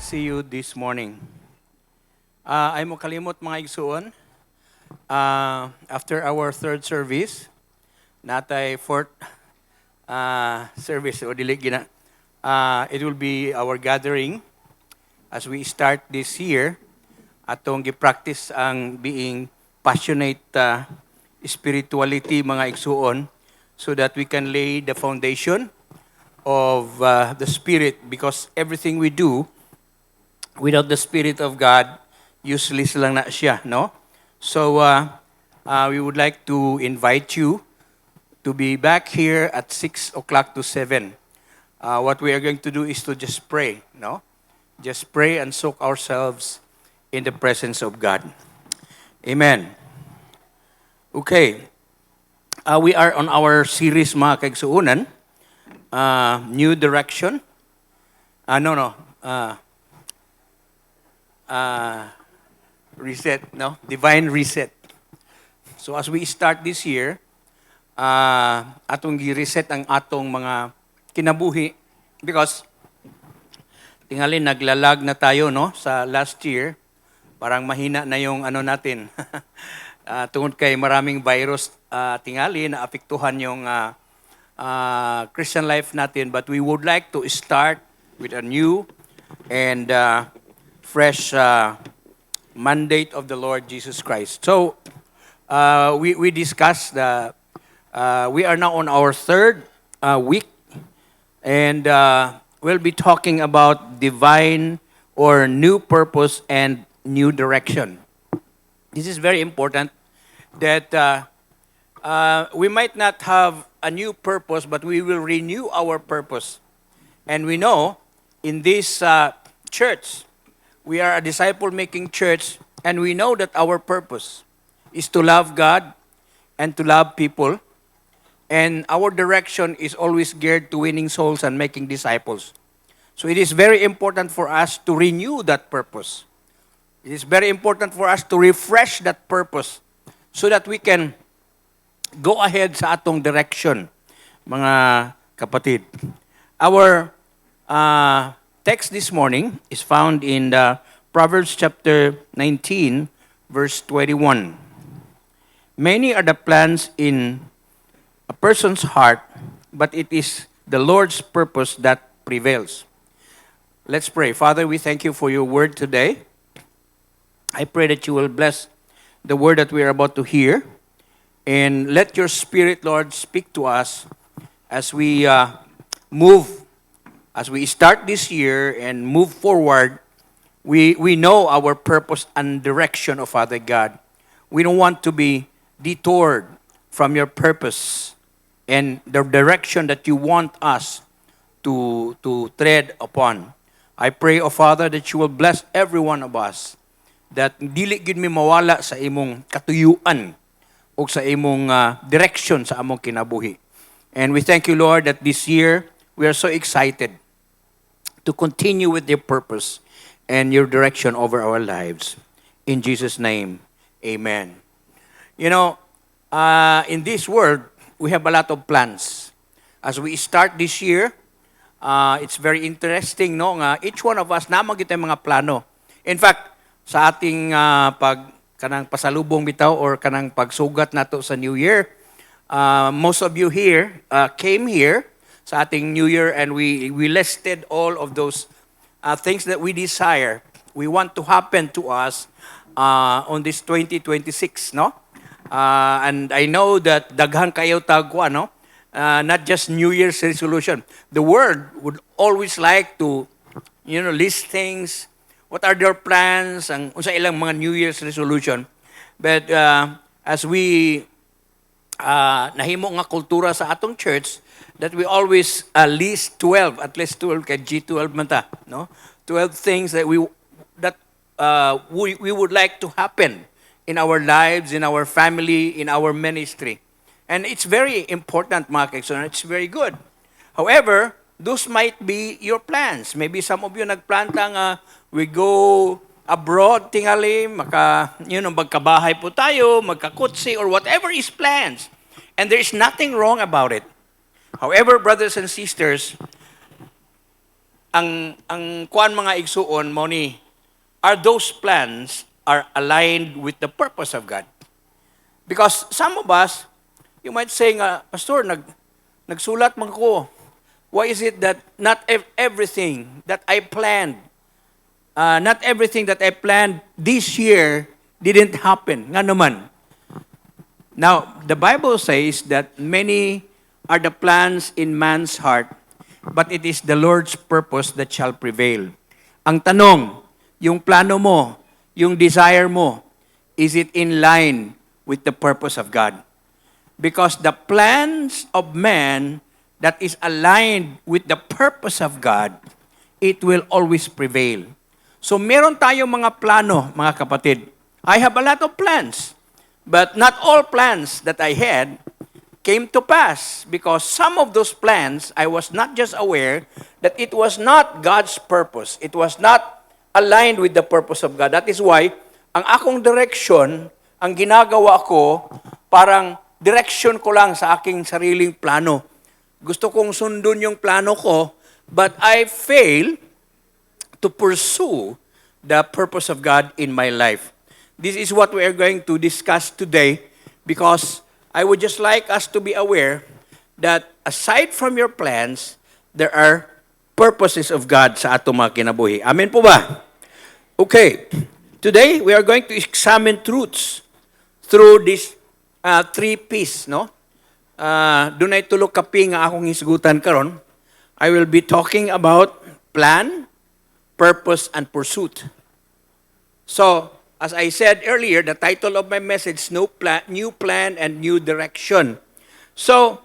see you this morning. Ay mo kalimot mga igsuon. After our third service, natay fourth service o dili gina. It will be our gathering as we start this year. Atong gi-practice ang being passionate spirituality mga igsuon so that we can lay the foundation of the Spirit, because everything we do without the Spirit of God, useless lang na siya, no? So, we would like to invite you to be back here at 6 o'clock to 7. What we are going to do is to just pray, no? Just pray and soak ourselves in the presence of God. Amen. Okay. We are on our series, mga kaigsuunan, New Direction. Reset, no? Divine reset. So as we start this year, atong gi-reset ang atong mga kinabuhi because tingali naglalag na tayo, no, sa last year. Parang mahina na yung ano natin. Tungod kay maraming virus, tingali na apektuhan yung Christian life natin, but we would like to start with a new and fresh mandate of the Lord Jesus Christ. So, we discussed we are now on our third week, and we'll be talking about divine or new purpose and new direction. This is very important that we might not have a new purpose, but we will renew our purpose. And we know in this church, we are a disciple-making church, and we know that our purpose is to love God and to love people. And our direction is always geared to winning souls and making disciples. So it is very important for us to renew that purpose. It is very important for us to refresh that purpose so that we can go ahead sa atong direction, mga kapatid. Our text this morning is found in Proverbs chapter 19, verse 21. Many are the plans in a person's heart, but it is the Lord's purpose that prevails. Let's pray. Father, we thank you for your word today. I pray that you will bless the word that we are about to hear, and let your Spirit, Lord, speak to us as we as we start this year and move forward. We know our purpose and direction, of Father God. We don't want to be detoured from your purpose and the direction that you want us to tread upon. I pray, O Father, that you will bless every one of us, that dili gid mi mawala sa imong katuyuan o sa imong direction sa among kinabuhi. And we thank you, Lord, that this year we are so excited to continue with your purpose and your direction over our lives. In Jesus' name, amen. You know, in this world, we have a lot of plans. As we start this year, it's very interesting, no, nga each one of us namang kita mga plano. In fact, sa ating kanang pasalubong bitaw or kanang pagsugat nato sa New Year, most of you here came here sa ating New Year, and we listed all of those things that we desire, we want to happen to us on this 2026, no? And I know that daghan kayo tagwa, no? Not just New Year's resolution. The world would always like to, list things. What are their plans? Ang unsa ilang mga New Year's resolution. But as we nahimo nga kultura sa atong church, that we always list 12, at least 12 kay G12 man ta, no? 12 things that we would like to happen in our lives, in our family, in our ministry. And it's very important, mga kaigsoon. It's very good. However, those might be your plans. Maybe some of you nagplanta nga we go abroad tingali, magkabahay po tayo, magkakutsi, or whatever is plans. And there is nothing wrong about it. However, brothers and sisters, ang kuan mga igsuon mo ni, are those plans are aligned with the purpose of God? Because some of us, you might say nga, Pastor, nagsulat man ko. Why is it that not everything that I planned, not everything that I planned this year didn't happen? Nga naman. Now, the Bible says that many are the plans in man's heart, but it is the Lord's purpose that shall prevail. Ang tanong, yung plano mo, yung desire mo, is it in line with the purpose of God? Because the plans of man that is aligned with the purpose of God, it will always prevail. So meron tayong mga plano, mga kapatid. I have a lot of plans, but not all plans that I had came to pass because some of those plans, I was not just aware that it was not God's purpose. It was not aligned with the purpose of God. That is why, ang akong direction, ang ginagawa ko, parang direction ko lang sa aking sariling plano. Gusto kong sundon yung plano ko, but I fail to pursue the purpose of God in my life. This is what we are going to discuss today because I would just like us to be aware that aside from your plans, there are purposes of God sa atong mga kinabuhi. Amen po ba? Okay. Today, we are going to examine truths through this 3 P's, no? Doon ay tulog kapi nga akong hisgutan karon. I will be talking about plan, purpose, and pursuit. So, as I said earlier, the title of my message, New Plan and New Direction. So,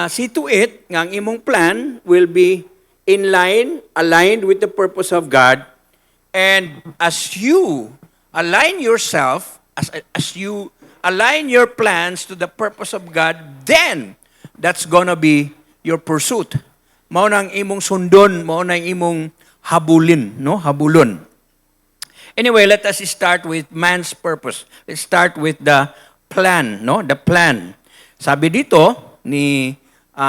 see to it, nga ang imong plan will be in line, aligned with the purpose of God. And as you align yourself, as you align your plans to the purpose of God, then that's gonna be your pursuit. Mao nang imong sundon, mao nang imong habulin, no? Habulon. Anyway, let us start with man's purpose. Let's start with the plan, no? The plan. Sabi dito ni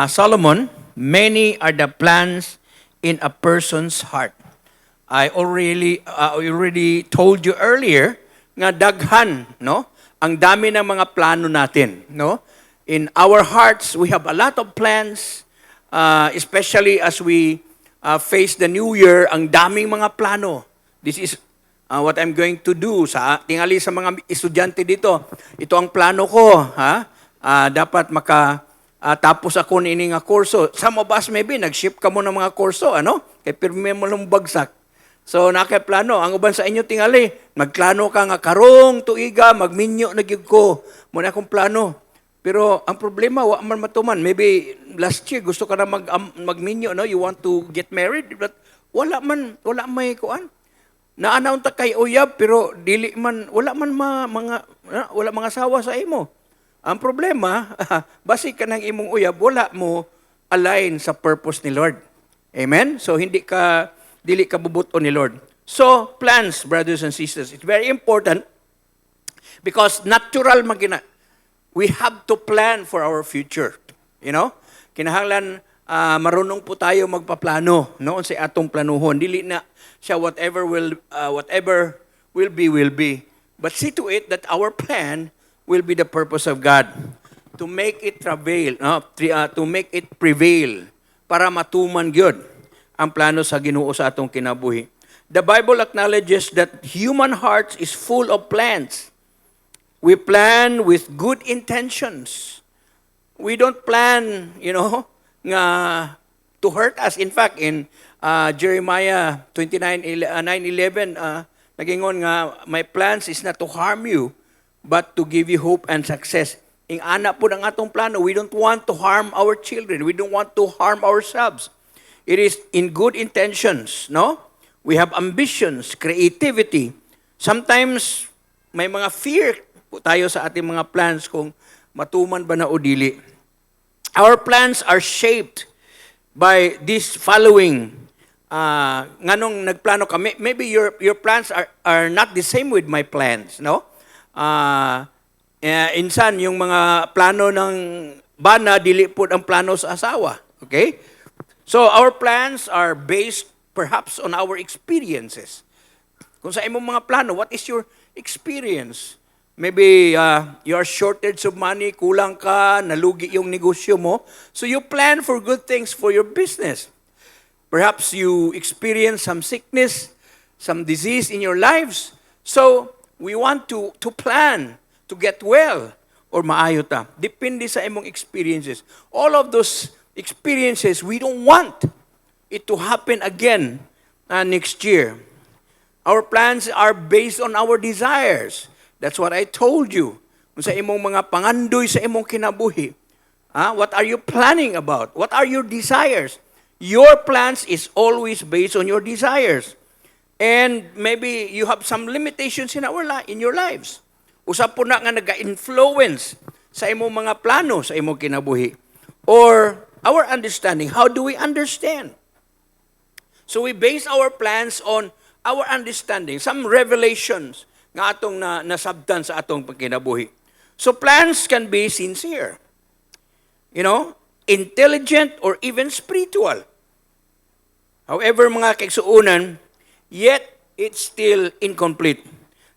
Solomon, many are the plans in a person's heart. I already told you earlier nga daghan, no? Ang dami ng mga plano natin, no? In our hearts, we have a lot of plans, especially as we face the new year, ang daming mga plano. This is what I'm going to do sa tingali sa mga estudyante dito. Ito ang plano ko, ha? Dapat tapos ako ni nga kurso. Some of us maybe nag-ship ka mo ng mga kurso, ano? Kay pirme mo lang bagsak. So plano, ang uban sa inyo tingali, magplano ka nga karong tuiga, magminyo na gyud ko. Muna akong plano. Pero ang problema wa man matuman. Maybe last year gusto ka na magminyo, no? You want to get married, but wala may kuan. Naanaw ta kay uyab pero dili man wala mga asawa sa imo. Ang problema, basi ka ng imong uyab, wala mo align sa purpose ni Lord. Amen? So dili ka bubuton ni Lord. So, plans, brothers and sisters, it's very important because natural magina. We have to plan for our future. You know? Kinahanglan marunong po tayo magpaplano, no? Sa atong planuhon. Dili na siya whatever will be. But see to it that our plan will be the purpose of God to make it prevail, para matuman gyud ang plano sa Ginoo sa atong kinabuhi. The Bible acknowledges that human hearts is full of plans. We plan with good intentions. We don't plan, nga to hurt us. In fact, in Jeremiah 9:11, nagingon nga, my plans is not to harm you, but to give you hope and success. Ing ana po ang atong plano, we don't want to harm our children. We don't want to harm ourselves. It is in good intentions, no? We have ambitions, creativity. Sometimes, may mga fear po tayo sa ating mga plans kung matuman ba na o dili. Our plans are shaped by this following. Nganong nagplano ka, maybe your plans are not the same with my plans, no? Insan, yung mga plano ng bana, dili po ang plano sa asawa. Okay? So our plans are based perhaps on our experiences. Kung sa imong mga plano, what is your experience? Maybe you are shortage of money, kulang ka, nalugi yung negosyo mo. So you plan for good things for your business. Perhaps you experience some sickness, some disease in your lives. So we want to plan to get well or maayo ta. Depende sa imong experiences. All of those experiences, we don't want it to happen again next year. Our plans are based on our desires. That's what I told you. Kung sa imong mga pangandoy sa imong kinabuhi, what are you planning about? What are your desires? Your plans is always based on your desires. And maybe you have some limitations in your lives. Usap po na nga nag-influence sa imong mga plano sa imong kinabuhi. Or our understanding. How do we understand? So we base our plans on our understanding, some revelations nga atong nasabtan sa atong pagkinabuhi. So plans can be sincere, intelligent, or even spiritual. However, mga kaigsuunan, yet it's still incomplete.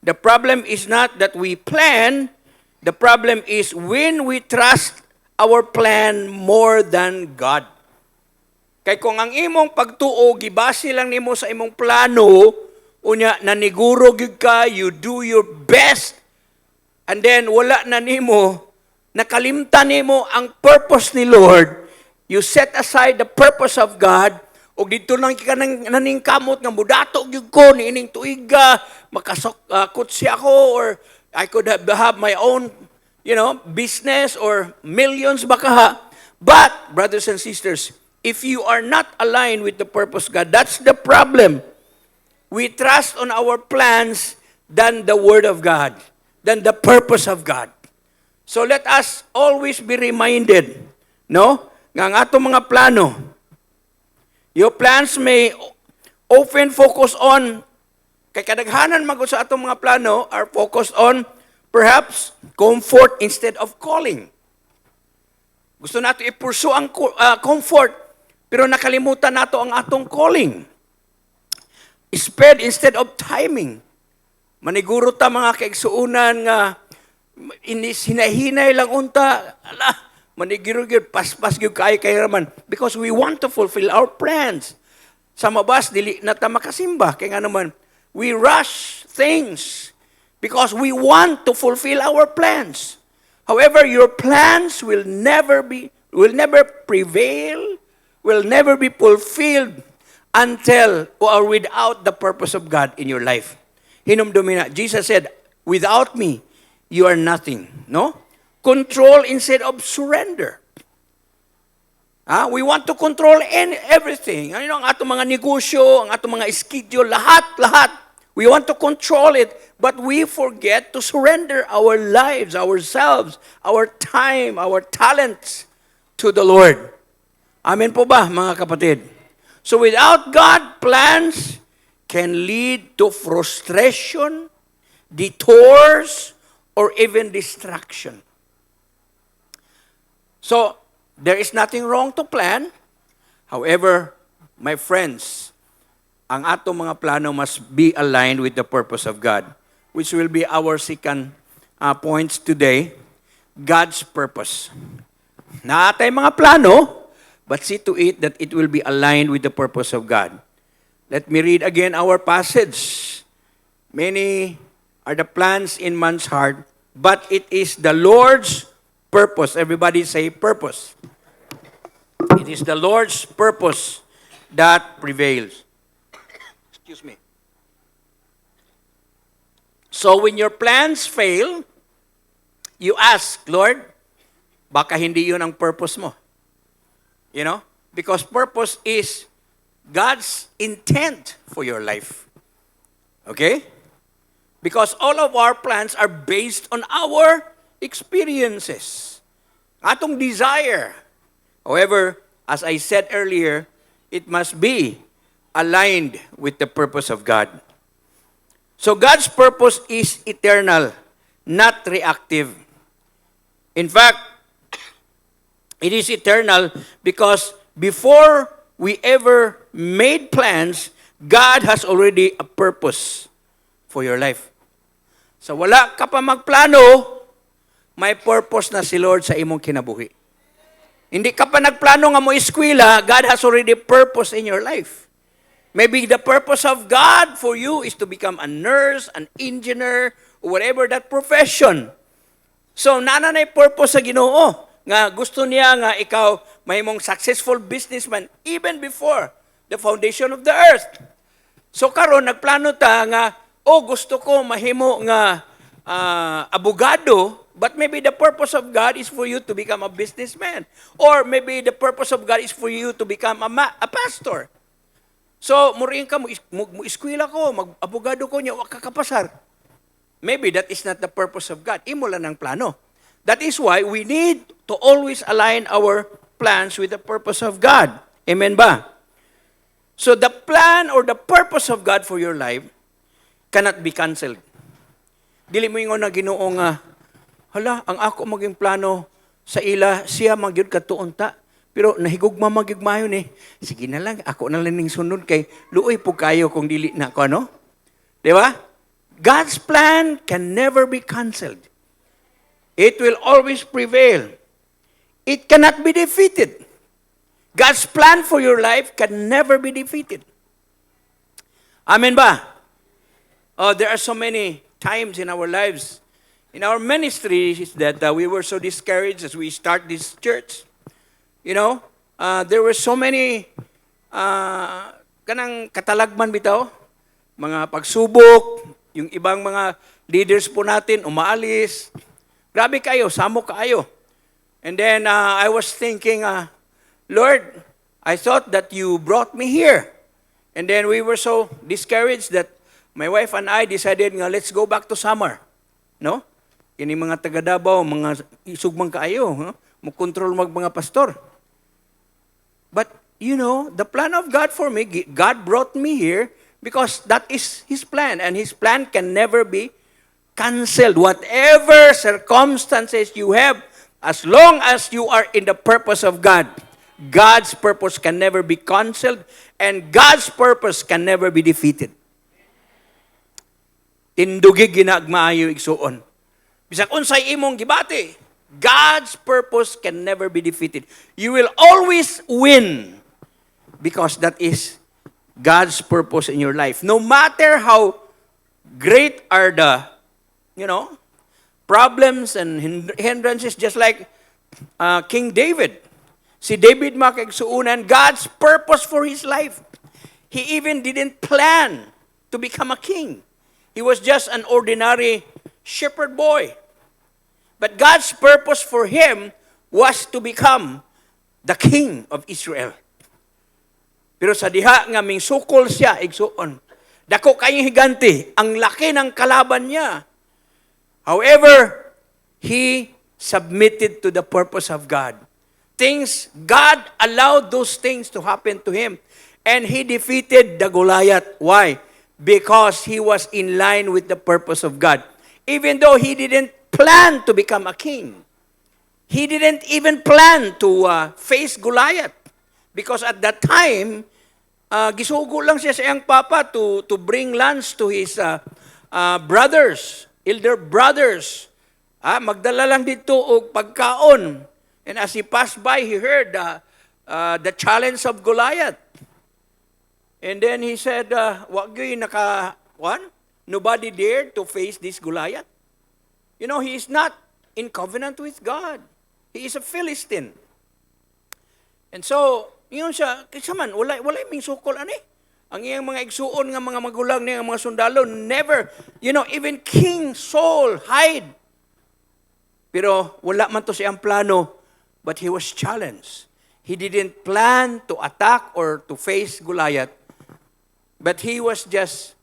The problem is not that we plan, the problem is when we trust our plan more than God. Kay kung ang imong pagtuo, gibase lang nimo sa imong plano, unya naniguro gyud ka, you do your best, and then wala na nimo, nakalimtan nimo ang purpose ni Lord, you set aside the purpose of God, o dito lang ka naning kamot nga mudato gyud ko niining tuiga, makasakot siya ako, or I could have my own, business or millions baka ha. But, brothers and sisters, if you are not aligned with the purpose of God, that's the problem. We trust on our plans than the Word of God, than the purpose of God. So let us always be reminded, nga ang atong mga plano, your plans may often focus on, kay kadaghanan magod sa atong mga plano, are focused on perhaps comfort instead of calling. Gusto nato i-pursue ang comfort, pero nakalimutan nato ang atong calling. Speed instead of timing. Maniguro ta mga kaigsuunan nga hinahinay lang unta, maniguro gyud paspas gyud kay raman because we want to fulfill our plans. Sa mabas dili na ta makasimba kay nga naman we rush things because we want to fulfill our plans. However, your plans will never prevail, will never be fulfilled until or without the purpose of God in your life. Hinumdumi na. Jesus said, without me, you are nothing. No? Control instead of surrender. We want to control everything. Ang atong mga negosyo, ang atong mga schedule, lahat. We want to control it, but we forget to surrender our lives, ourselves, our time, our talents to the Lord. Amen po ba, mga kapatid? So without God, plans can lead to frustration, detours, or even distraction. So, there is nothing wrong to plan. However, my friends, ang atong mga plano must be aligned with the purpose of God, which will be our second points today, God's purpose. Naatay mga plano, but see to it that it will be aligned with the purpose of God. Let me read again our passage. Many are the plans in man's heart, but it is the Lord's purpose. Everybody say purpose. It is the Lord's purpose that prevails. Excuse me. So when your plans fail, you ask, Lord, baka hindi yun ang purpose mo. Because purpose is God's intent for your life. Okay? Because all of our plans are based on our experiences. Atong desire. However, as I said earlier, it must be aligned with the purpose of God. So God's purpose is eternal, not reactive. In fact, it is eternal because before we ever made plans, God has already a purpose for your life. So wala ka pa magplano, may purpose na si Lord sa imong kinabuhi. Hindi ka pa nagplano nga mo eskwela, God has already purpose in your life. Maybe the purpose of God for you is to become a nurse, an engineer, or whatever that profession. So, nanay purpose sa Ginoo nga gusto niya nga ikaw mahimong successful businessman even before the foundation of the earth. So, karon nagplano ta nga, gusto ko mahimo nga abogado, but maybe the purpose of God is for you to become a businessman. Or maybe the purpose of God is for you to become a pastor. So, muriin ka, eskwela ko, mag-abogado ko niya, wag kakapasar. Maybe that is not the purpose of God. Imo lang ang plano. That is why we need to always align our plans with the purpose of God. Amen ba? So, the plan or the purpose of God for your life cannot be canceled. Dili mo ingon na Ginoo nga, hala, ang ako maging plano sa ila, siya magyud katuon ta. Pero nahigugma magyugmayon eh. Sige na lang, ako na lang ning sunod kay luoy po kayo kung dili na ako, ano? Di ba? God's plan can never be canceled. It will always prevail. It cannot be defeated. God's plan for your life can never be defeated. Amen ba? Oh, there are so many times in our lives, in our ministries, that we were so discouraged as we start this church. You know, there were so many kanang katalagman bitaw, mga pagsubok, yung ibang mga leaders po natin umaalis. Grabe kayo, samok kayo. And then I was thinking, Lord, I thought that you brought me here. And then we were so discouraged that my wife and I decided nga, let's go back to Samar. No? Kini mga taga Davao, mga isugmang kaayo, mo control mga pastor. But, you know, the plan of God for me, God brought me here because that is His plan. And His plan can never be canceled. Whatever circumstances you have, as long as you are in the purpose of God, God's purpose can never be canceled and God's purpose can never be defeated. Tindugig ginagmaayo igsuon. Bisag unsay imong gibati, God's purpose can never be defeated. You will always win because that is God's purpose in your life. No matter how great are the, problems and hindrances, just like King David. Si David makigsuunan God's purpose for his life. He even didn't plan to become a king. He was just an ordinary shepherd boy. But God's purpose for him was to become the king of Israel. Pero sa diha nga mingsukol siya, igsuon. Dako kayong higanti, ang laki ng kalaban niya. However, he submitted to the purpose of God. God allowed those things to happen to him. And he defeated the Goliath. Why? Because he was in line with the purpose of God. Even though he didn't plan to become a king. He didn't even plan to face Goliath. Because at that time, gisugo lang siya sa iyang papa to bring lunch to his brothers, elder brothers. Magdala lang dito og pagkaon. And as he passed by, he heard the challenge of Goliath. And then he said, nobody dared to face this Goliath. You know, he is not in covenant with God. He is a Philistine. And so, yun siya, kaysa man, wala ming sukol, ani? Ang iyang mga igsuon nga mga magulang niya, mga sundalo, never, even King Saul hide. Pero wala man to siyang plano, but he was challenged. He didn't plan to attack or to face Goliath, but he was just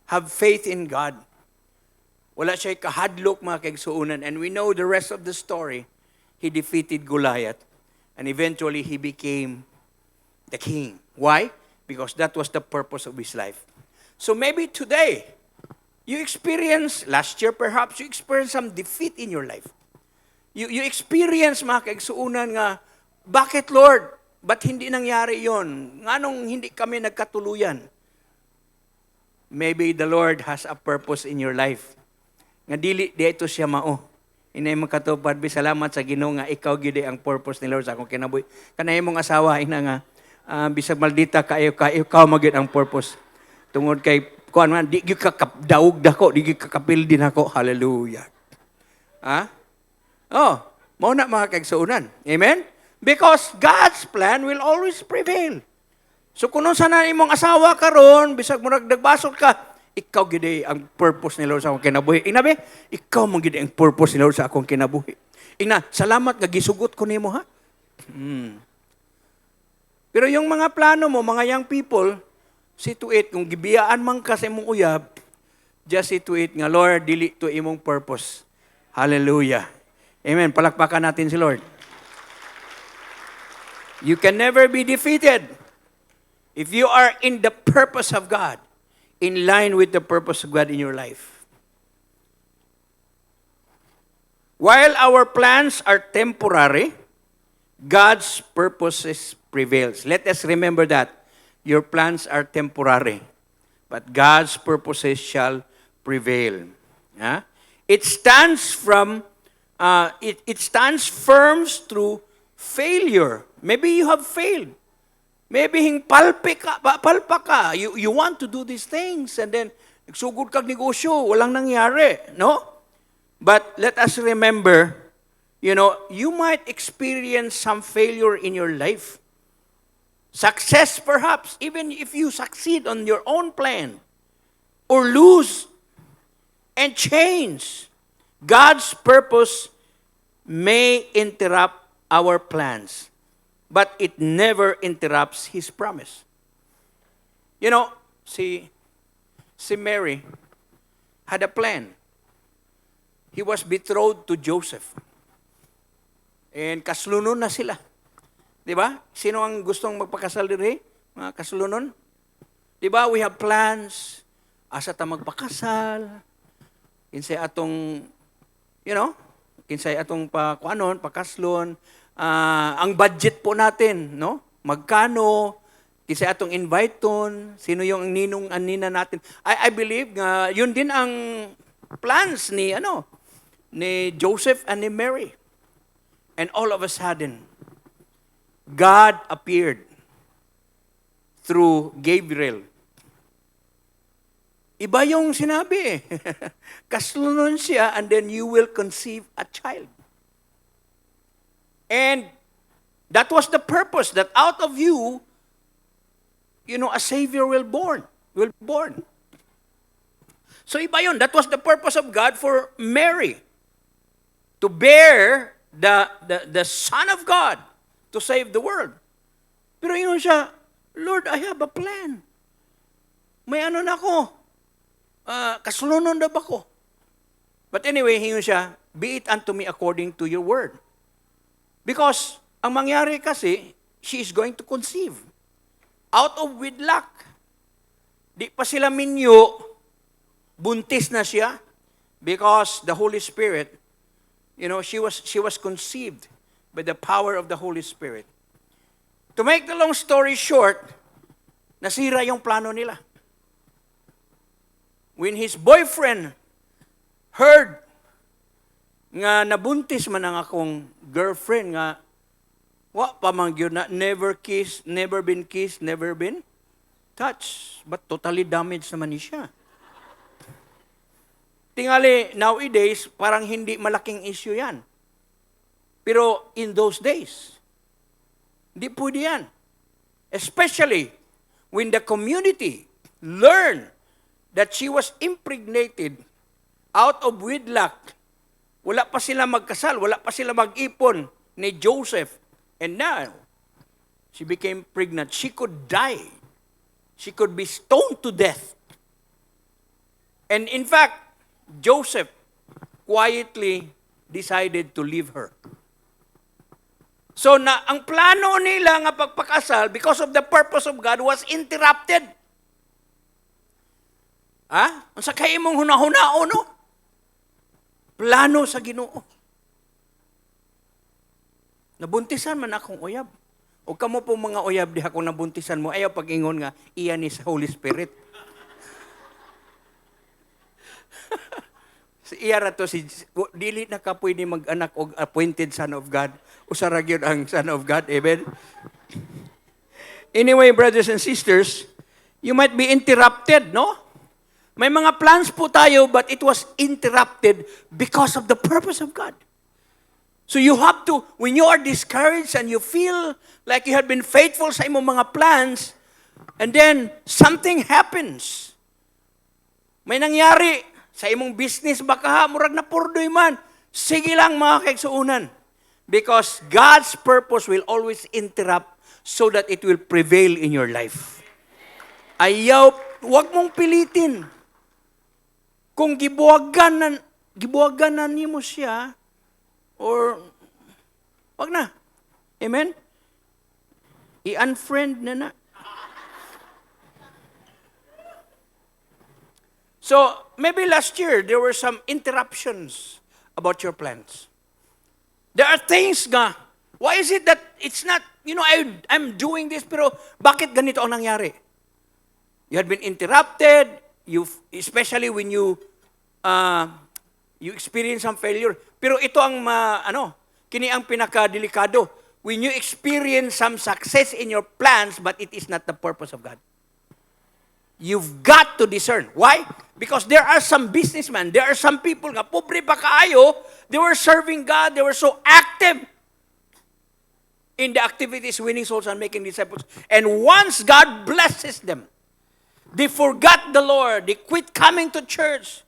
have faith in God. Wala siya kahadlok mga kaigsuunan. And we know the rest of the story. He defeated Goliath. And eventually, he became the king. Why? Because that was the purpose of his life. So maybe today, last year perhaps, you experienced some defeat in your life. You experience mga kaigsuunan nga, bakit Lord? ba't hindi nangyari yon? Nganong hindi kami nagkatuluyan? Maybe the Lord has a purpose in your life. Nga dili dito siya mao. Inay makatupad, salamat sa Ginoo nga ikaw gid ang purpose ni Lord sa akong kinabuhi. Kanay mong asawa ina nga bisag maldita kayo ikaw magid ang purpose. Tungod kay kuan man di gyud ka daog dako, di gyud ka kapil din ako. Hallelujah. Ha? Oh, mao na mga kaigsuonan. Amen? Because God's plan will always prevail. So kung sa na imong asawa karon, bisag murag nagbasol ka, ikaw gid ang purpose ni Lord sa akong kinabuhi. Inabi, ikaw man gid ang purpose ni Lord sa akong kinabuhi. Ina, salamat nga gisugot ko nimo ha. Pero yung mga plano mo, mga young people, see to it, kung gibiyaan man ka sa imong uyab, just see to it nga, Lord, dili to imong purpose. Hallelujah. Amen. Palakpakan natin si Lord. You can never be defeated if you are in the purpose of God, in line with the purpose of God in your life. While our plans are temporary, God's purposes prevails. Let us remember that. Your plans are temporary, but God's purposes shall prevail. Yeah? It stands firm through failure. Maybe you have failed. Maybe palpa ka. You want to do these things and then nagsugod kag negosyo, walang nangyari, no? But let us remember, you might experience some failure in your life. Success perhaps, even if you succeed on your own plan, or lose and change. God's purpose may interrupt our plans, but it never interrupts His promise. Si Mary had a plan. He was betrothed to Joseph. And kaslunon na sila. Di ba? Sino ang gustong magpakasal diri? Mga kaslunon? Di ba? We have plans. Asa ta magpakasal. Kinsay atong, kinsay atong pakaslon. Ang budget po natin, no? Magkano? Kinsay atong invite-on? Sino yung ninong anina natin? I believe nga yun din ang plans ni Joseph and ni Mary. And all of a sudden, God appeared through Gabriel. Iba yung sinabi. Kaslunon siya and then you will conceive a child. And that was the purpose, that out of you, a Savior will be born. So iba yun. That was the purpose of God for Mary. To bear the Son of God to save the world. Pero yun siya, Lord, I have a plan. May na ako. Kasulunon na ba ko? But anyway, yun siya, be it unto me according to your word. Because, ang mangyari kasi, she is going to conceive. Out of wedlock. Di pa sila minyo, buntis na siya. Because the Holy Spirit, she was conceived by the power of the Holy Spirit. To make the long story short, nasira yung plano nila. When his boyfriend heard nga nabuntis man ang akong girlfriend nga wa pa man gyud na never been kissed, never been touched, but totally damaged naman ni siya. Tingali, nowadays, parang hindi malaking issue yan. Pero in those days, hindi pwede yan. Especially when the community learned that she was impregnated out of wedlock. Wala pa sila magkasal, wala pa sila mag-ipon ni Joseph. And now, she became pregnant. She could die. She could be stoned to death. And in fact, Joseph quietly decided to leave her. So ang plano nila nga pagpakasal because of the purpose of God was interrupted. Ang sakay mong hunahunao, no? Plano sa Ginoo. Nabuntisan man akong uyab. O kamo po mga uyab diha kung nabuntisan mo, ayaw pag-ingon nga, iya ni sa Holy Spirit. Iya ra to si dili na ka pwede mag-anak og appointed son of God. Usa ra gyud ang son of God. Amen. Anyway, brothers and sisters, you might be interrupted, no? May mga plans po tayo but it was interrupted because of the purpose of God. So you have to, when you are discouraged and you feel like you have been faithful sa imong mga plans, and then something happens. May nangyari sa imong business, baka murag na purdoy man. Sige lang mga kaigsuunan. Because God's purpose will always interrupt so that it will prevail in your life. Ayaw, huwag mong pilitin. Kung gibuwagan na nimo siya, or wag na. Amen? I-unfriend na. So, maybe last year, there were some interruptions about your plans. There are things nga, why is it that it's not, I'm doing this, pero bakit ganito ang nangyari? You had been interrupted, especially when you experience some failure. Pero ito ang, kini ang pinakadelikado. When you experience some success in your plans, but it is not the purpose of God. You've got to discern. Why? Because there are some businessmen, there are some people nga, pobre pa kaayo, they were serving God, they were so active in the activities, winning souls and making disciples. And once God blesses them, they forgot the Lord, they quit coming to church.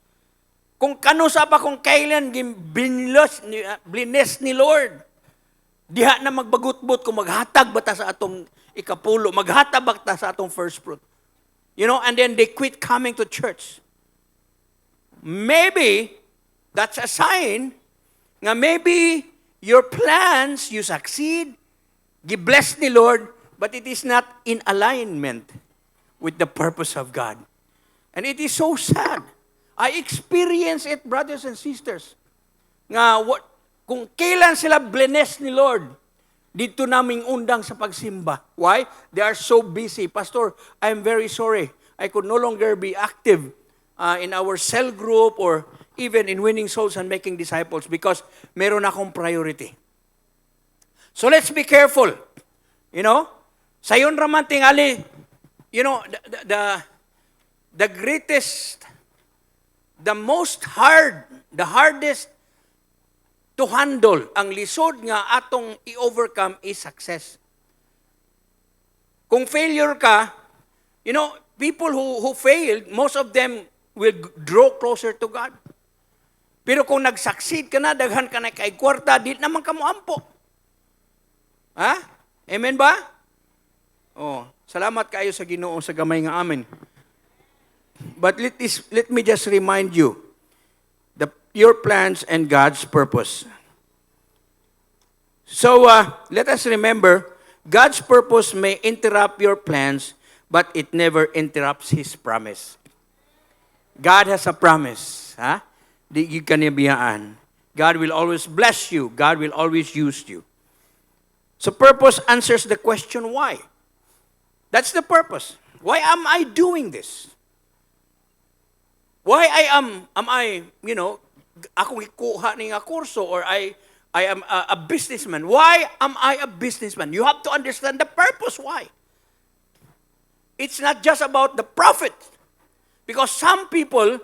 Kung kano sa pa kung kailan blines ni Lord, diha na magbagut-but kung maghatag ba ta sa atong ikapulo, maghatag ba ta sa atong first fruit. And then they quit coming to church. Maybe that's a sign nga maybe your plans, you succeed, gi-bless ni Lord, but it is not in alignment with the purpose of God. And it is so sad. I experience it, brothers and sisters. Nga, kung kailan sila blessed ni Lord, dito naming undang sa pagsimba. Why? They are so busy. Pastor, I am very sorry. I could no longer be active in our cell group or even in winning souls and making disciples because meron akong priority. So let's be careful. Sayon raman tingali, the greatest, the hardest to handle, ang lisod nga atong i-overcome is success. Kung failure ka, people who failed, most of them will draw closer to God. Pero kung nag-succeed ka na, daghan ka na kay kwarta, di naman ka mo ampo. Ha? Amen ba? Salamat kayo sa Ginoo sa gamay nga amen. But let me just remind you, your plans and God's purpose. So, let us remember, God's purpose may interrupt your plans, but it never interrupts His promise. God has a promise. Di kanibiyaan. God will always bless you. God will always use you. So, purpose answers the question, why? That's the purpose. Why am I doing this? Why am I, akong ikuha ni nga kurso, or I am a businessman. Why am I a businessman? You have to understand the purpose why. It's not just about the profit. Because some people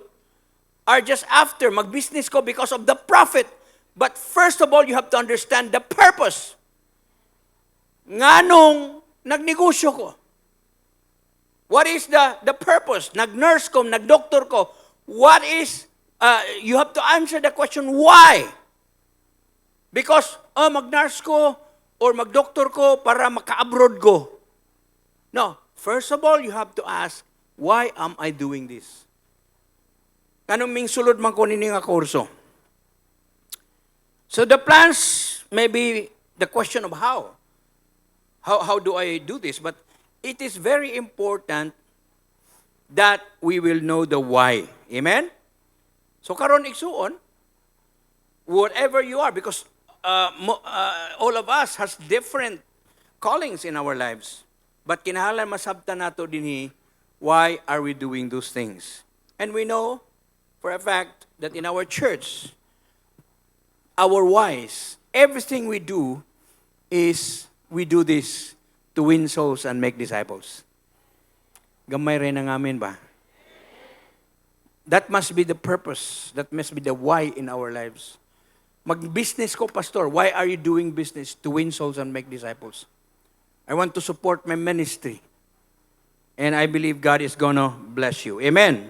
are just after mag-business ko because of the profit. But first of all, you have to understand the purpose. Nganong nagnegosyo ko? What is the purpose? Nag-nurse ko, nag-doctor ko. What is, you have to answer the question, why? Because, mag-nurse ko or mag-doctor ko para maka-abroad ko. No. First of all, you have to ask, why am I doing this? Kanong ming sulod man ko nini nga kurso. So the plans may be the question of how. How do I do this? But it is very important that we will know the why. Amen? So karon igsuon, whatever you are, because all of us has different callings in our lives. But kinahanglan masabtan nato dinhi, why are we doing those things? And we know for a fact that in our church, our whys, everything we do is we do this to win souls and make disciples. Gamay rin ang amin ba? That must be the purpose. That must be the why in our lives. Mag-business ko, Pastor. Why are you doing business? To win souls and make disciples. I want to support my ministry. And I believe God is gonna bless you. Amen.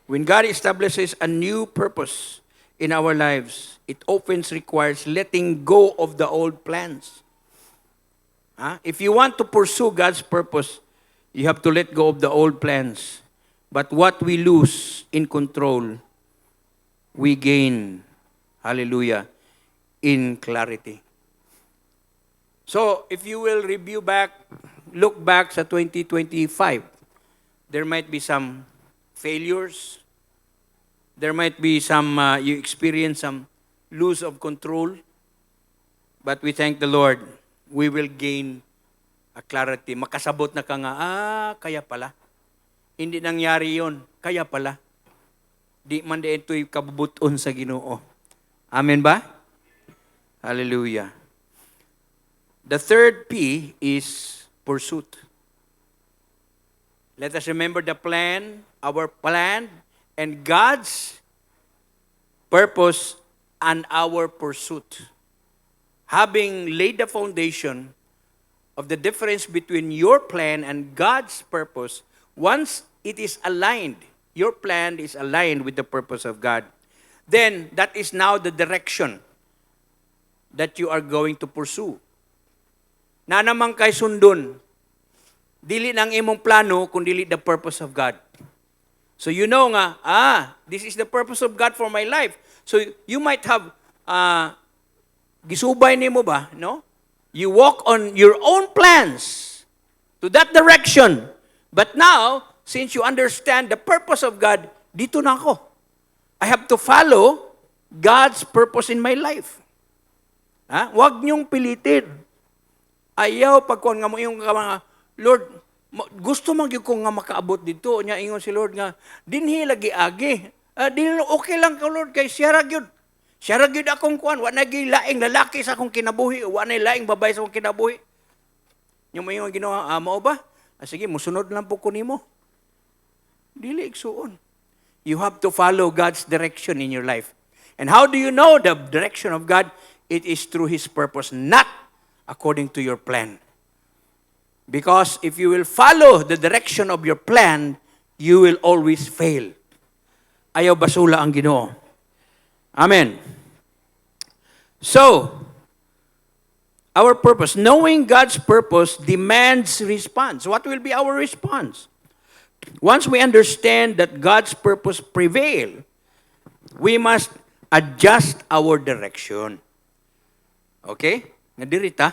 When God establishes a new purpose in our lives, it often requires letting go of the old plans. If you want to pursue God's purpose, you have to let go of the old plans. But what we lose in control, we gain, hallelujah, in clarity. So, if you will review back, look back sa 2025, there might be some failures. There might be some, you experience some loss of control. But we thank the Lord, we will gain a clarity. Makasabot na ka nga, kaya pala. Hindi nangyari yon, kaya pala. Di man di ito'y kabubuton sa Ginoo. Amen ba? Hallelujah. The third P is pursuit. Let us remember the plan, our plan, and God's purpose and our pursuit. Having laid the foundation of the difference between your plan and God's purpose, once it is aligned, your plan is aligned with the purpose of God, then that is now the direction that you are going to pursue. Na naman kay sundon, dili nang imong plano kung dili the purpose of God. So you know nga, this is the purpose of God for my life. So you might have, gisubay nimo ba, no? You walk on your own plans to that direction. But now, since you understand the purpose of God, dito na ako. I have to follow God's purpose in my life. Huwag niyong pilitin. Ayaw pagkuhan nga mo yung mga, Lord, gusto magyud ko nga makaabot dito. Nya ingon si Lord nga, dinhi lagi agi. Okay lang ka, Lord, kay siya ragyod. Siya ragyod akong kuhan. Wa na laing lalaki sa akong kinabuhi. Wa na laing babae sa akong kinabuhi. Yung mga ginawa, mao ba? Sige, musunod lang po ko nimo. Dili igsuon. You have to follow God's direction in your life. And how do you know the direction of God? It is through His purpose, not according to your plan. Because if you will follow the direction of your plan, you will always fail. Ayaw basula ang Ginoo. Amen. So, our purpose, knowing God's purpose demands response. What will be our response? Once we understand that God's purpose prevail, we must adjust our direction. Okay? Nadirita.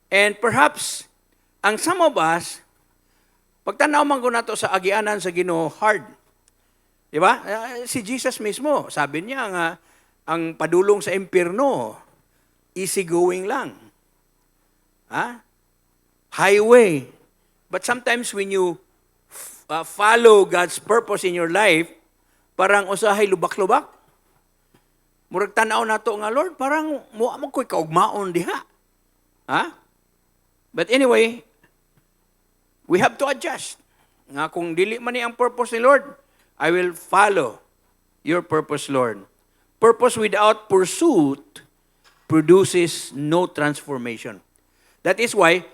And perhaps, ang some of us, pagtanaw man ko na to sa agianan sa Ginoo, hard. Di ba? Si Jesus mismo, sabi niya nga, ang padulong sa impyerno, easy going lang. Highway. But sometimes when you follow God's purpose in your life, parang usahay lubak-lubak. Murag tanaw na to nga, Lord, parang mo ko'y kaugmaon diha. But anyway, we have to adjust. Nga kung dili man ni ang purpose ni Lord, I will follow your purpose, Lord. Purpose without pursuit produces no transformation. That is why,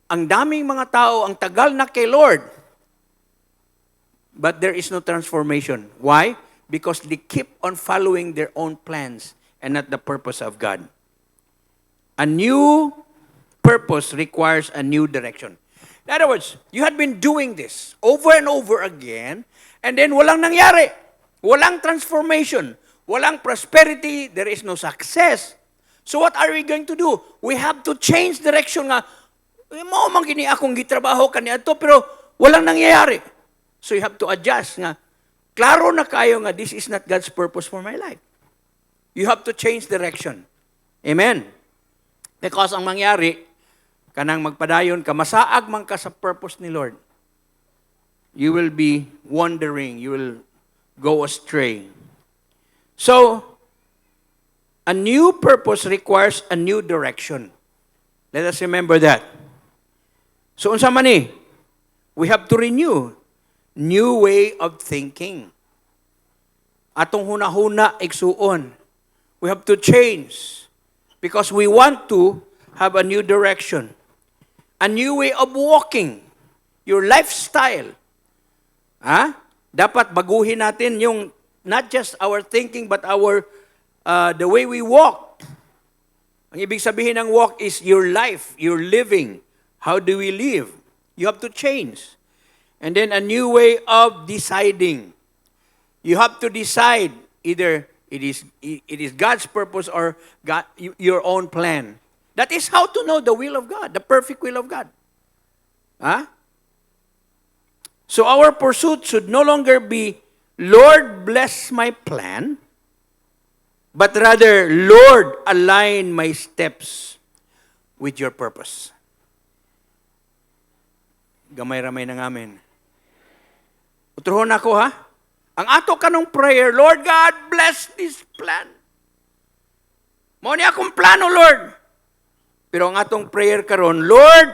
ang daming mga tao, ang tagal na kay Lord, but there is no transformation. Why? Because they keep on following their own plans and not the purpose of God. A new purpose requires a new direction. In other words, you had been doing this over and over again, and then walang nangyari. Walang transformation. Walang prosperity. There is no success. So what are we going to do? We have to change direction nga. Mao man gini akong gitrabaho kaniadto pero walang nangyayari. So you have to adjust nga. Klaro na kayo nga this is not God's purpose for my life. You have to change direction. Amen. Because ang mangyari, kanang magpadayon ka, masaag man ka sa purpose ni Lord, you will be wandering, you will go astray. So, a new purpose requires a new direction. Let us remember that. So, unsa man ni? We have to renew. New way of thinking. Atong hunahuna igsuon. We have to change. Because we want to have a new direction. A new way of walking. Your lifestyle. Dapat baguhin natin yung not just our thinking but our the way we walk. Ang ibig sabihin ng walk is your life, your living. How do we live? You have to change. And then a new way of deciding. You have to decide either it is God's purpose or your own plan. That is how to know the will of God, the perfect will of God. So our pursuit should no longer be, Lord, bless my plan, but rather, Lord, align my steps with your purpose. Gamay-ramay ng amin. Utrohon ako, ha? Ang ato kanong prayer, Lord God, bless this plan. Mao ni akong plano, Lord. Pero ang atong prayer karon, Lord,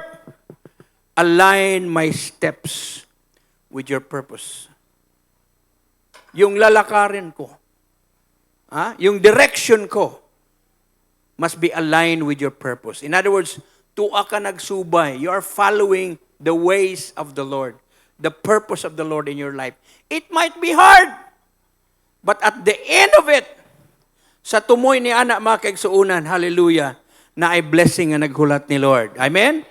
align my steps with your purpose. Yung lalakarin ko, yung direction ko, must be aligned with your purpose. In other words, tuwa ka nagsubay. You are following the ways of the Lord, the purpose of the Lord in your life. It might be hard, but at the end of it, sa tumoy ni anak mga kaigsuunan, hallelujah, na ay blessing ang naghulat ni Lord. Amen?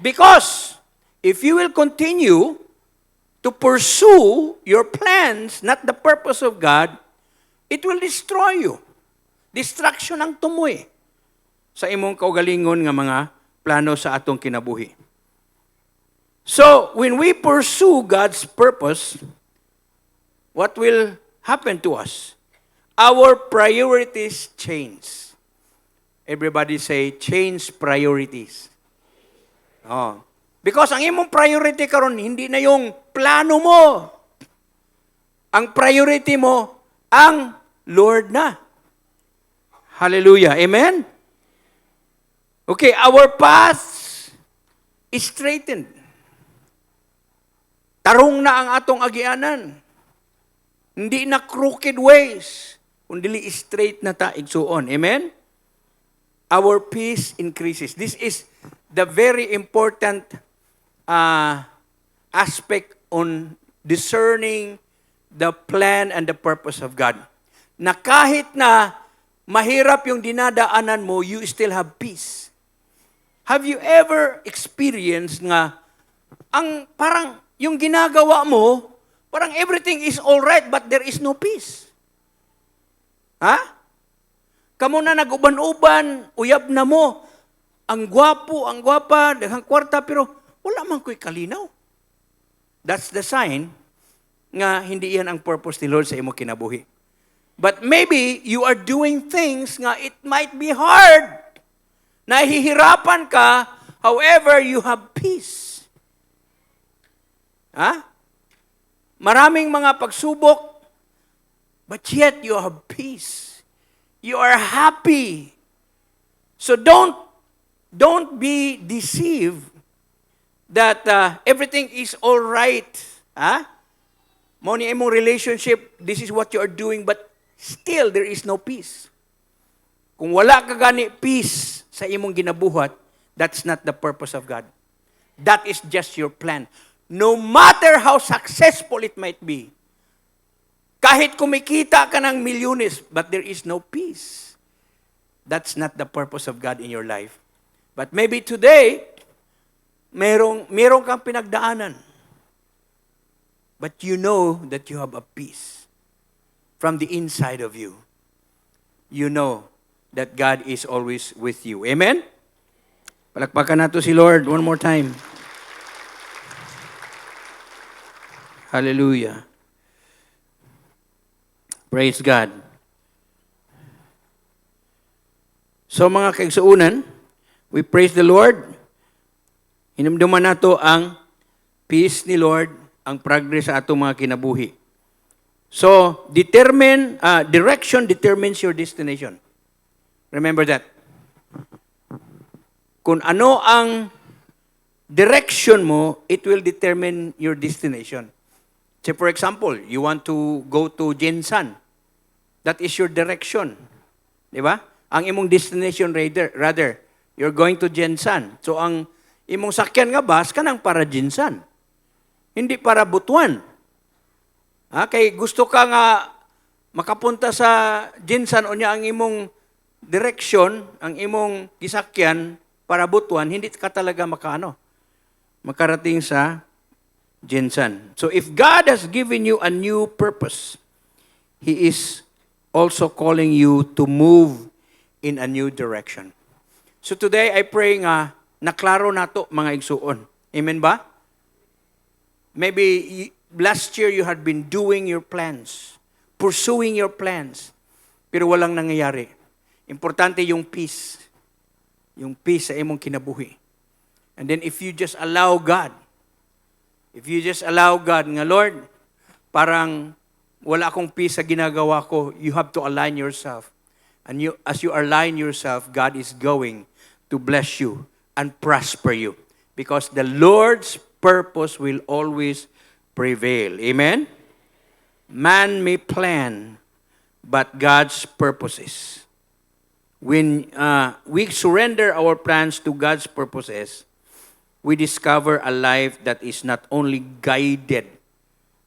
Because, if you will continue to pursue your plans, not the purpose of God, it will destroy you. Distraction ang tumoy sa imong kaugalingon nga mga plano sa atong kinabuhi. So, when we pursue God's purpose, what will happen to us? Our priorities change. Everybody say, change priorities. Because ang imong priority karon hindi na yung plano mo. Ang priority mo, ang Lord na. Hallelujah. Amen? Okay, our path is straightened. Tarong na ang atong agianan. Hindi na crooked ways, kundi straight na ta igsuon. Amen? Our peace increases. This is the very important aspect on discerning the plan and the purpose of God. Na kahit na mahirap yung dinadaanan mo, you still have peace. Have you ever experienced nga, parang yung ginagawa mo, parang everything is all right, but there is no peace? Kamu na nag-uban-uban, uyab na mo, ang gwapo, ang gwapa, daghang kwarta, pero wala man ko'y kalinaw. That's the sign nga hindi yan ang purpose ni Lord sa imo kinabuhi. But maybe you are doing things nga it might be hard. Nahihirapan ka, however, you have peace. Maraming mga pagsubok, but yet you have peace. You are happy. So don't be deceived that everything is all right. Mo ni imong relationship, this is what you are doing, but still there is no peace. Kung wala ka gani peace sa imong ginabuhat, that's not the purpose of God. That is just your plan. No matter how successful it might be, kahit kumikita ka ng milyones, but there is no peace. That's not the purpose of God in your life. But maybe today, merong kang pinagdaanan. But you know that you have a peace from the inside of you. You know that God is always with you. Amen? Palakpakan nato si Lord one more time. Hallelujah. Praise God. So mga kaigsuunan, we praise the Lord Hinumduman nato ang peace ni Lord, ang progress sa atong mga kinabuhi. So, direction determines your destination. Remember that. Kung ano ang direction mo, it will determine your destination. Say for example, you want to go to Jinsan. That is your direction. Di ba? Ang imong destination rather, you're going to Jinsan. So ang imong sakyan nga bus kanang para Jinsan. Hindi para Butuan. Kay gusto ka nga makapunta sa Jinsan o niya ang imong direction, ang imong gisakyan para Butuan, hindi ka talaga makarating sa Jinsan. So if God has given you a new purpose, He is also calling you to move in a new direction. So today, I pray nga, naklaro nato mga igsuon. Amen ba? Maybe last year you had been doing your plans, pursuing your plans, pero walang nangyayari. Importante yung peace. Yung peace sa imong kinabuhi. And then if you just allow God, nga, Lord, parang wala akong peace sa ginagawa ko, you have to align yourself. And as you align yourself, God is going to bless you and prosper you. Because the Lord's purpose will always prevail. Amen? Man may plan, but God's purposes. When we surrender our plans to God's purposes, we discover a life that is not only guided,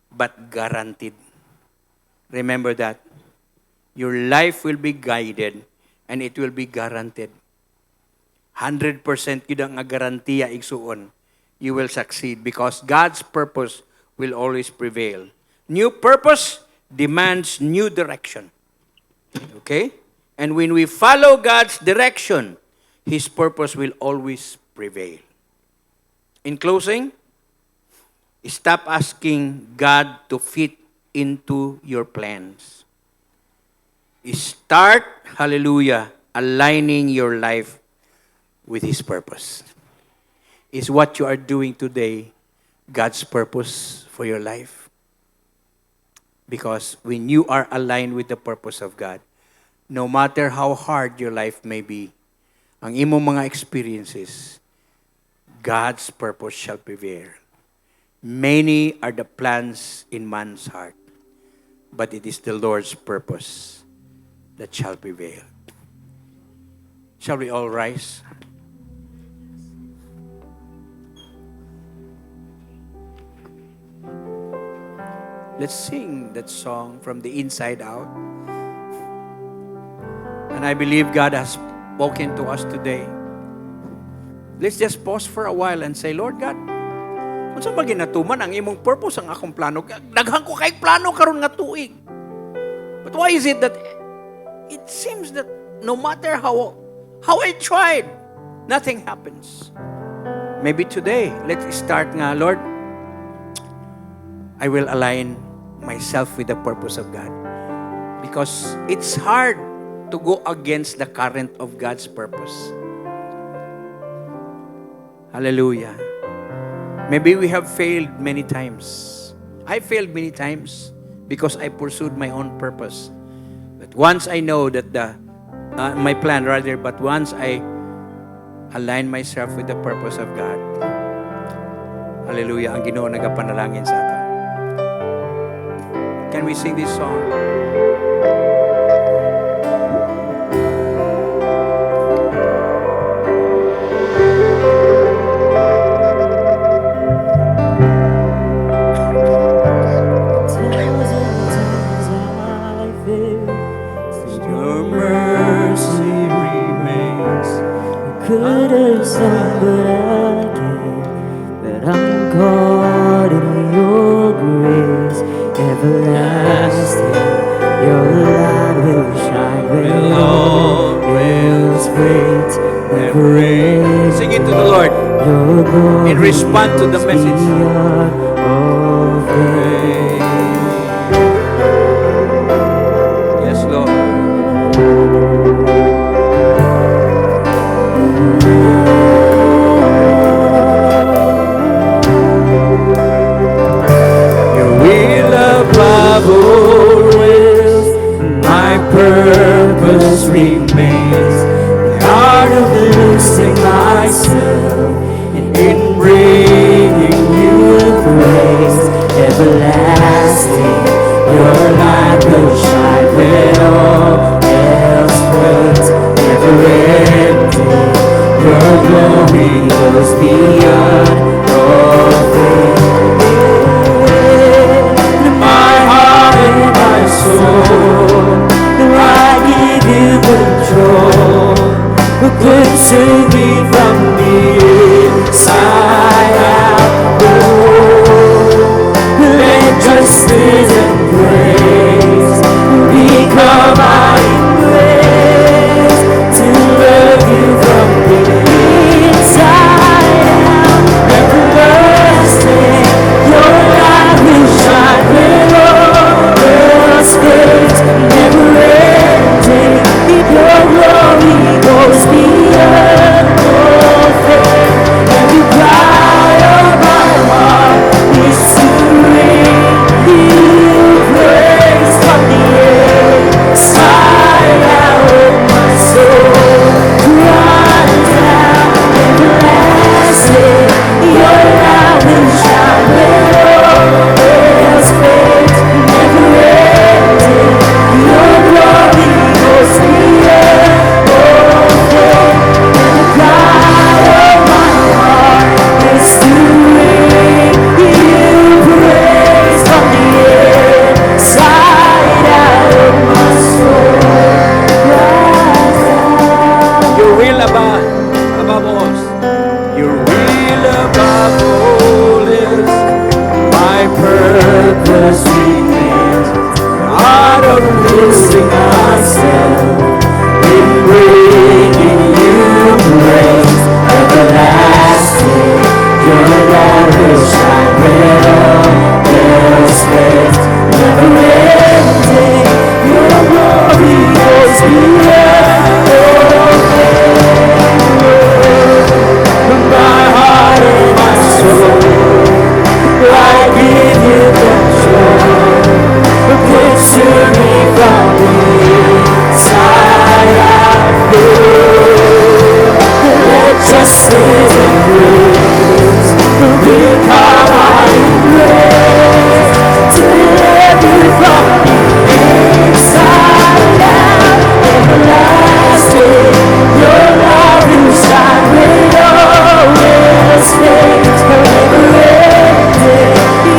but guaranteed. Remember that. Your life will be guided and it will be guaranteed. 100% yun ang garantiya igsuon. You will succeed because God's purpose will always prevail. New purpose demands new direction. Okay? And when we follow God's direction, His purpose will always prevail. In closing, stop asking God to fit into your plans. Start, hallelujah, aligning your life with His purpose. Is what you are doing today God's purpose for your life? Because when you are aligned with the purpose of God, no matter how hard your life may be, ang imong mga experiences, God's purpose shall prevail. Many are the plans in man's heart, but it is the Lord's purpose that shall prevail. Shall we all rise? Let's sing that song from the inside out. And I believe God has spoken to us today. Let's just pause for a while and say, Lord God, unsa ba ginatuman ang imong purpose ang akong plano? Daghan ko kay plano karon nga tuig. But why is it that it seems that no matter how I tried, nothing happens? Maybe today, let's start nga, Lord, I will align myself with the purpose of God. Because it's hard to go against the current of God's purpose. Hallelujah. Maybe we have failed many times. I failed many times because I pursued my own purpose. But once I know that my plan rather, but once I align myself with the purpose of God, hallelujah, ang Ginoo nagapanalangin sa ato. Can we sing this song? Could have sung, but I can't. But I'm caught in your grace, everlasting. Your light will shine when all wills wait. Sing it to the Lord and respond to the message. Yes, Lord. purpose remains. The art of losing myself and in bringing you grace everlasting. Your light will shine when all else fades, never ending. Your glory goes beyond all things. My heart and my soul, I give you control. Consume me from the inside out. Let justice and grace become my embrace. To love you from the inside out. Everlasting, your light will shine when all else fades. Never ending, your glory goes beyond all things. Every cry of my heart is to ring you praise from the inside out of my soul. Cries out, everlasting, your light will shine when all else fades. Never ending, your glory goes beyond all things. And the cry of my heart is to ring you praise from the inside out of my soul. Cries out. Your will above all. Your will above all is My purpose remains. The art of losing myself in bringing you grace everlasting. Your light will shine when all else fades. Never ending, your glory goes beyond all things. My heart and my soul, I give you control. Consume me from the inside out. Let justice and grace become my embrace. To love you from the inside out. Everlasting, your light will shine when all else fades. Never ending,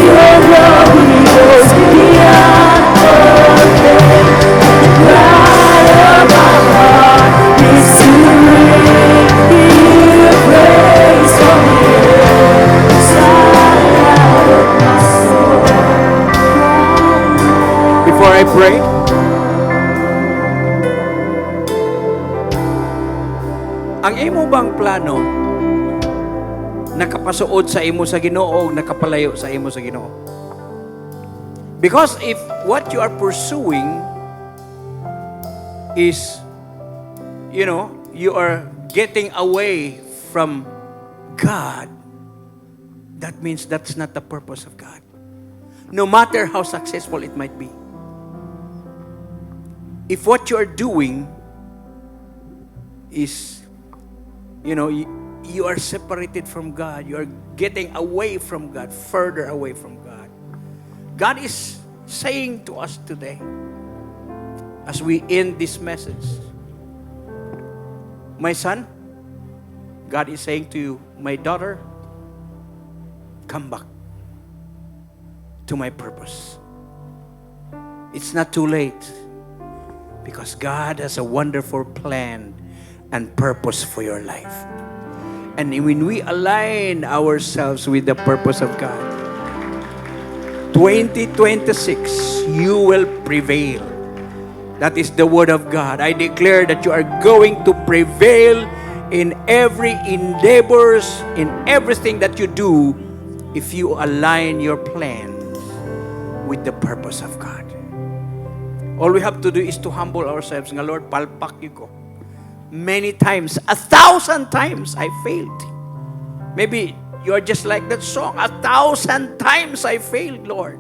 your glory goes beyond all things. The cry of my heart is to ring you praise from the inside out of my soul. Before I pray, ang imo bang plano nakapasuod sa imo sa Ginoo o nakapalayo sa imo sa Ginoo? Because if what you are pursuing is, you are getting away from God, that means that's not the purpose of God. No matter how successful it might be. If what you are doing is, you are separated from God, you are getting away from God, further away from God. God is saying to us today, as we end this message, my son, God is saying to you, my daughter, come back to my purpose. It's not too late, because God has a wonderful plan and purpose for your life. And when we align ourselves with the purpose of God, 2026, you will prevail. That is the word of God. I declare that you are going to prevail in every endeavors, in everything that you do, if you align your plans with the purpose of God. All we have to do is to humble ourselves. Nga, Lord, palpak you ko. Many times, 1,000 times, I failed. Maybe you are just like that song. 1,000 times I failed, Lord.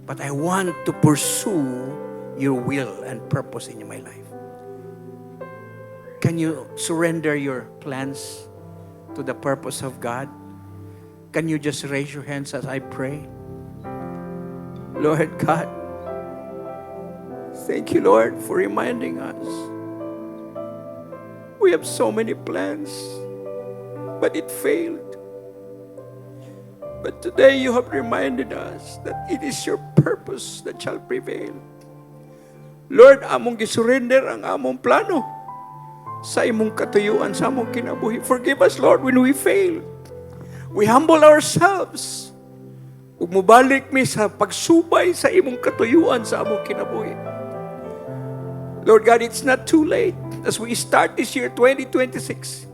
But I want to pursue your will and purpose in my life. Can you surrender your plans to the purpose of God? Can you just raise your hands as I pray? Lord God, thank you, Lord, for reminding us. We have so many plans, but it failed. But today you have reminded us that it is your purpose that shall prevail. Lord, among gisurrender ang among plano sa imong katuyuan, sa among kinabuhi. Forgive us, Lord, when we fail. We humble ourselves. Ug mubalik mi sa pagsubay sa imong katuyuan sa among kinabuhi. Lord God, it's not too late. As we start this year, 2026,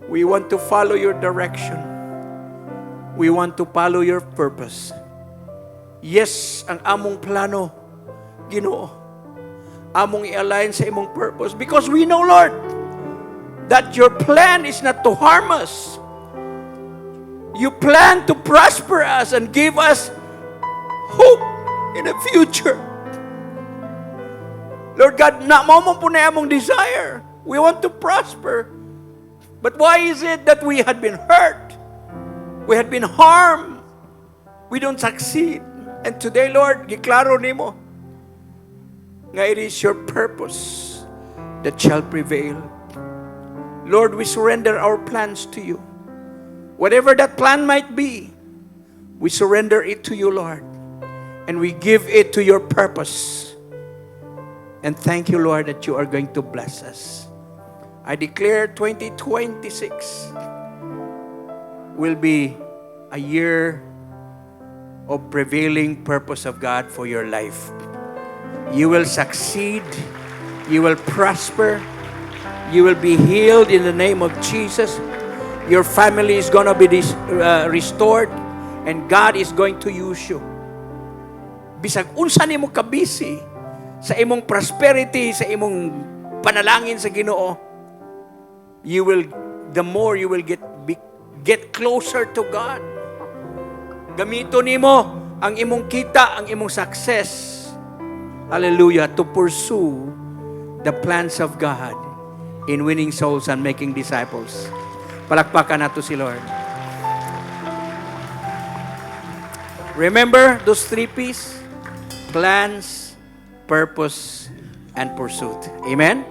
we want to follow your direction. We want to follow your purpose. Yes, ang among plano, Ginoo, among i-align sa imong purpose. Because we know, Lord, that your plan is not to harm us. You plan to prosper us and give us hope in the future. Lord God, na mo po na among desire. We want to prosper. But why is it that we had been hurt? We had been harmed. We don't succeed. And today, Lord, giklaro nimo nga it is your purpose that shall prevail. Lord, we surrender our plans to you. Whatever that plan might be, we surrender it to you, Lord. And we give it to your purpose. And thank you, Lord, that you are going to bless us. I declare 2026 will be a year of prevailing purpose of God for your life. You will succeed. You will prosper. You will be healed in the name of Jesus. Your family is going to be restored. And God is going to use you. Bisag unsa nimo kabisi sa imong prosperity, sa imong panalangin sa Ginoo, the more you will get closer to God. Gamito nimo ang imong kita, ang imong success. Hallelujah, to pursue the plans of God in winning souls and making disciples. Palakpakan nato si Lord. Remember those 3 P's? Plans, purpose, and pursuit. Amen?